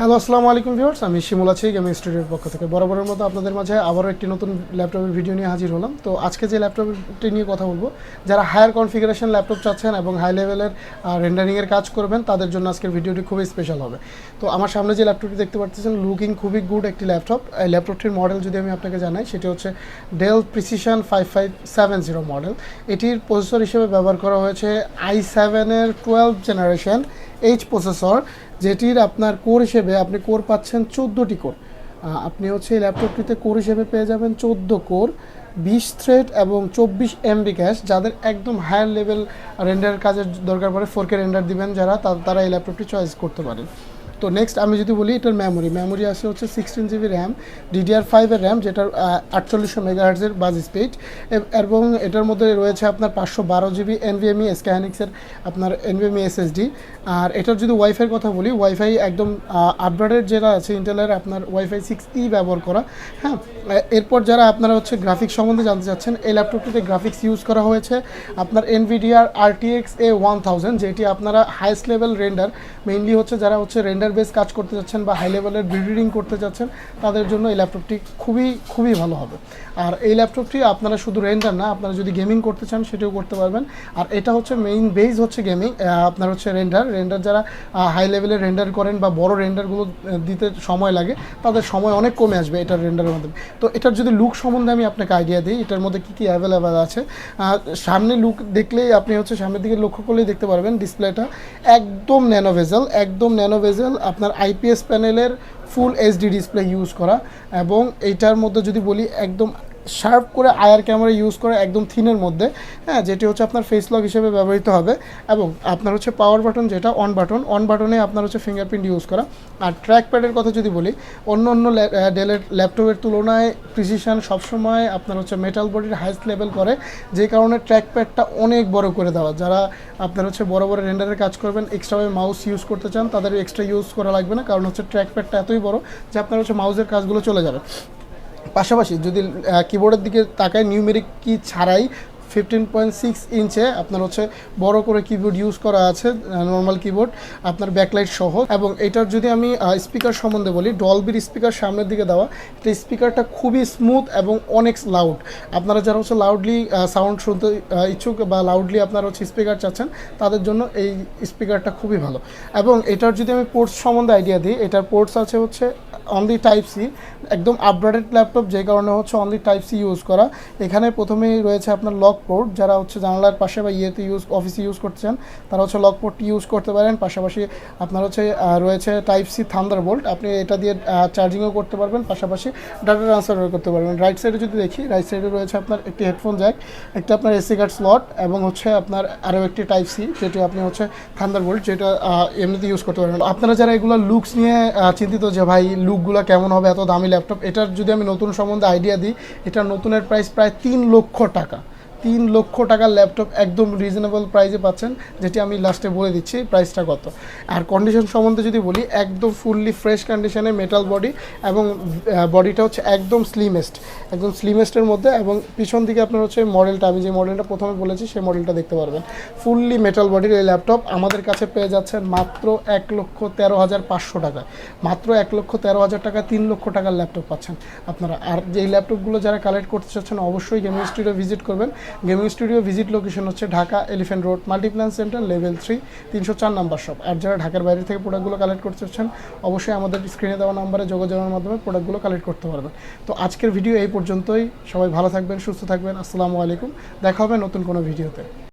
Hello, আসসালামু আলাইকুম viewers. আমি শিমুল আছি গেমিং স্টুডিওর পক্ষ থেকে। বরাবরের মতো আপনাদের মাঝে আবারও একটি নতুন ল্যাপটপের ভিডিও নিয়ে হাজির হলাম। তো আজকে যে ল্যাপটপটি নিয়ে কথা বলবো, যারা হায়ার কনফিগারেশন ল্যাপটপ চাচ্ছেন এবং হাই লেভেলের রেন্ডারিংয়ের কাজ করবেন, তাদের জন্য আজকের ভিডিওটি খুবই স্পেশাল হবে। তো আমার সামনে যে ল্যাপটপটি দেখতে পাচ্ছেন, লুকিং খুবই গুড একটি ল্যাপটপ। এই ল্যাপটপটির মডেল যদি আমি আপনাকে জানাই, সেটি হচ্ছে ডেল প্রিসিশন 5570 মডেল। এটির প্রসেসর হিসেবে ব্যবহার করা হয়েছে i7-এর 12 জেনারেশন এইচ প্রসেসর, যেটির আপনার কোর হিসেবে আপনি কোর পাচ্ছেন 14টি কোর। আপনি হচ্ছে এই ল্যাপটপটিতে কোর হিসেবে পেয়ে যাবেন 14 কোর, 20 থ্রেড এবং 24 এমবি ক্যাশ। যাদের একদম হায়ার লেভেল রেন্ডার কাজের দরকার পড়ে, 4K রেন্ডার দিবেন যারা, তারা এই ল্যাপটপটি চয়েস করতে পারেন। তো নেক্সট আমি যদি বলি, এটার মেমোরি আসে হচ্ছে 16 GB র্যাম, DDR5-এর র্যাম, যেটার 4800 মেগাহার্টজের বাজ স্পিড, এবং এটার মধ্যে রয়েছে আপনার 512 GB NVMe স্কাইহানিক্সের আপনার NVMe SSD। আর এটার যদি ওয়াইফাইয়ের কথা বলি, ওয়াইফাই একদম আপগ্রেডেড যেটা আছে ইন্টেলের আপনার ওয়াইফাই 6E ব্যবহার করা। হ্যাঁ, এরপর যারা আপনারা হচ্ছে গ্রাফিক্স সম্বন্ধে জানতে চাচ্ছেন, এই ল্যাপটপটিতে গ্রাফিক্স ইউজ করা হয়েছে আপনার NVIDIA RTX A1000, যেটি আপনারা হাইস্ট লেভেল রেন্ডার, মেইনলি হচ্ছে যারা হচ্ছে রেন্ডার বেস কাজ করতে যাচ্ছেন বা হাই লেভেলের ভিডিও করতে যাচ্ছেন, তাদের জন্য এই ল্যাপটপটি খুবই ভালো হবে। আর এই ল্যাপটপটি আপনারা শুধু রেন্ডার না, আপনারা যদি গেমিং করতে চান সেটাও করতে পারবেন। আর এটা হচ্ছে মেইন বেস হচ্ছে গেমিং, আপনার হচ্ছে রেন্ডার যারা হাই লেভেলের রেন্ডার করেন বা বড় রেন্ডারগুলো দিতে সময় লাগে, তাদের সময় অনেক কমে আসবে এটার রেন্ডারের মাধ্যমে। তো এটার যদি লুক সম্বন্ধে আমি আপনাকে আইডিয়া দিই, এটার মধ্যে কী অ্যাভেলেবেল আছে। সামনে লুক দেখলেই আপনি হচ্ছে সামনের দিকে লক্ষ্য করলেই দেখতে পারবেন, ডিসপ্লেটা একদম ন্যানোভেজেল আপনার IPS প্যানেলের ফুল HD ডিসপ্লে ইউজ করা। এবং এইটার মধ্যে যদি বলি, একদম শার্প করে আয়ার ক্যামেরা ইউজ করে, একদম থিনের মধ্যে, হ্যাঁ, যেটি হচ্ছে আপনার ফেস লক হিসেবে ব্যবহৃত হবে। এবং আপনার হচ্ছে পাওয়ার বাটন, যেটা অন বাটনে আপনার হচ্ছে ফিঙ্গারপ্রিন্ট ইউজ করা। আর ট্র্যাক প্যাডের কথা যদি বলি, অন্য ডেলের ল্যাপটপের তুলনায় প্রিসিশন সবসময় আপনার হচ্ছে মেটাল বডির হাইস্ট লেভেল করে, যে কারণে ট্র্যাক প্যাডটা অনেক বড় করে দেওয়া। যারা আপনার হচ্ছে বড় রেন্ডারের কাজ করবেন, এক্সট্রাভাবে মাউস ইউজ করতে চান, তাদের এক্সট্রা ইউজ করা লাগবে না, কারণ হচ্ছে ট্র্যাক প্যাডটা এতই বড় যে আপনার হচ্ছে মাউসের কাজগুলো চলে যাবে। পাশাপাশি যদি কিবোর্ডের দিকে তাকায়, নিউমেরিক কি ছাড়াই 15.6 ইঞ্চে আপনার হচ্ছে বড় করে কিবোর্ড ইউজ করা আছে, নর্মাল কিবোর্ড আপনার ব্যাকলাইট সহ। এবং এটার যদি আমি স্পিকার সম্বন্ধে বলি, ডলবির স্পিকার সামনের দিকে দেওয়া। এটা স্পিকারটা খুবই স্মুথ এবং অনেক লাউড। আপনারা যারা হচ্ছে লাউডলি সাউন্ড শুনতে ইচ্ছুক বা লাউডলি আপনারা হচ্ছে স্পিকার চাচ্ছেন, তাদের জন্য এই স্পিকারটা খুবই ভালো। এবং এটার যদি আমি পোর্টস সম্বন্ধে আইডিয়া দিই, এটার পোর্টস আছে হচ্ছে অনলি টাইপ সি, একদম আপগ্রেডেড ল্যাপটপ, যে কারণে হচ্ছে অনলি টাইপ সি ইউজ করা। এখানে প্রথমেই রয়েছে আপনার লক পোর্ট, যারা হচ্ছে জানালার পাশে বা অফিসে ইউজ করতে চান, তারা হচ্ছে লক পোর্টটি ইউজ করতে পারেন। পাশাপাশি আপনার হচ্ছে রয়েছে টাইপ সি থান্ডারবোল্ট, আপনি এটা দিয়ে চার্জিংও করতে পারবেন, পাশাপাশি ডাটা ট্রান্সফারও করতে পারবেন। রাইট সাইডে যদি দেখি, রাইট সাইডে রয়েছে আপনার একটি হেডফোন জ্যাক, একটা আপনার এসডি কার্ড স্লট, এবং হচ্ছে আপনার আরও একটি টাইপ সি, যেটি আপনি হচ্ছে থান্ডারবোল্ট, যেটা এমনিতে ইউজ করতে পারবেন। আপনারা যারা এগুলো লুকস নিয়ে চিন্তিত যে ভাই লুকগুলো কেমন হবে এত দামি ল্যাপটপ, এটার যদি আমি নতুন সম্বন্ধে আইডিয়া দিই, এটার নতুনের প্রাইস প্রায় 3 লক্ষ টাকা। 3 লক্ষ টাকার ল্যাপটপ একদম রিজনেবল প্রাইসে পাচ্ছেন, যেটি আমি লাস্টে বলে দিচ্ছি প্রাইসটা কত। আর কন্ডিশন সম্বন্ধে যদি বলি, একদম ফুললি ফ্রেশ কন্ডিশনে মেটাল বডি, এবং বডিটা হচ্ছে একদম স্লিমেস্টের মধ্যে। এবং পিছন দিকে আপনার হচ্ছে মডেলটা, আমি যে মডেলটা প্রথমে বলেছি সেই মডেলটা দেখতে পারবেন। ফুললি মেটাল বডির এই ল্যাপটপ আমাদের কাছে পেয়ে যাচ্ছেন মাত্র 1,13,500 টাকায়। মাত্র 1,13,000 টাকা 3 লক্ষ টাকার ল্যাপটপ পাচ্ছেন আপনারা। আর এই ল্যাপটপগুলো যারা কালেক্ট করতে চাচ্ছেন, অবশ্যই গেমিং স্টুডিও ভিজিট করবেন। গেমিং স্টুডিও ভিজিট লোকেশন হচ্ছে Dhaka elephant road, Multiplan centre, level 3, 304 number shop. আর যারা ঢাকার বাইরে থেকে প্রোডাক্টগুলো কালেক্ট করতে চাচ্ছেন, অবশ্যই আমাদের স্ক্রিনে দেওয়া নাম্বারে যোগাযোগের মাধ্যমে প্রোডাক্টগুলো কালেক্ট করতে পারবেন। তো আজকের ভিডিও এই পর্যন্তই। সবাই ভালো থাকবেন, সুস্থ থাকবেন। আসসালামু আলাইকুম। দেখা হবে নতুন কোনো ভিডিওতে।